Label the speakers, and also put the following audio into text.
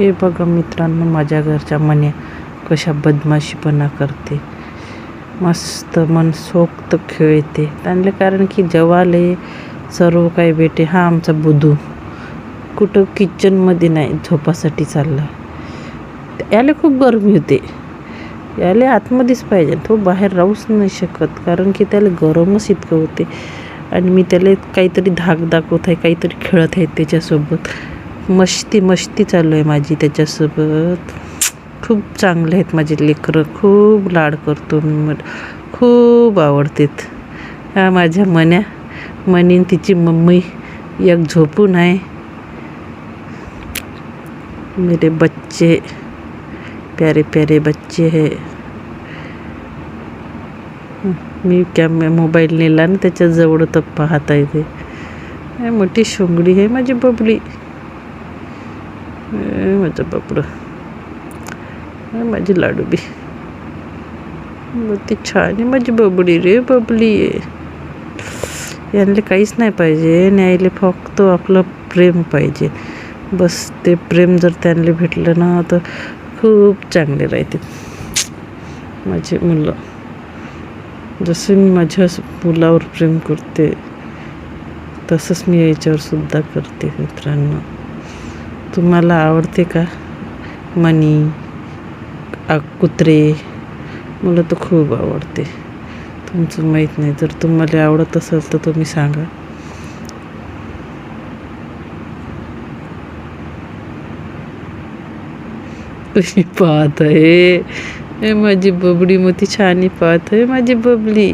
Speaker 1: हे बघा मित्रांनो, माझ्या घरच्या मन्या कशा बदमाशीपणा करते. मस्त मनसोक्त खेळते त्यांना, कारण की जेवाले सर्व काही भेटे. हा आमचा बुधू कुठं किचनमध्ये नाही, झोपासाठी चालला. याला खूप गरमी होते, याला आतमध्येच पाहिजे, तो बाहेर राहूच नाही शकत, कारण की त्याला गरमच इतकं होते. आणि मी त्याला काहीतरी धाक दाखवत आहे, काहीतरी खेळत आहे त्याच्यासोबत. मस्ती चालू आहे माझी त्याच्यासोबत. खूप चांगले आहेत माझे लेकरं, खूप लाड करतो मी, खूप आवडतात. हा माझ्या मनीन तिची मम्मी एक झोपून आहे. मेरे बच्चे प्यारे प्यारे बच्चे है. मी मोबाईल नेला ना त्याच्याजवळ तर पाहता येते. मोठी शोंगडी आहे माझी बबली, माझं बबडं, माझी लाडू बी ती छान आहे माझी बबडी रे. बबली आहे, यांना काहीच नाही पाहिजे, न्यायला फक्त आपलं प्रेम पाहिजे बस. ते प्रेम जर त्यांना भेटलं ना तर खूप चांगले राहते माझे मुलं. जसं मी माझ्या मुलावर प्रेम करते तसंच मी याच्यावर सुद्धा करते. मित्रांनो, तुम्हाला आवडते का मनी कुत्रे? मला तर खूप आवडते, तुमचं माहीत नाही. जर तुम्हाला आवडत असेल तर तुम्ही सांगा. कशी पाहत आहे माझी बबडी, मोठी छान पाहत आहे माझी बबली.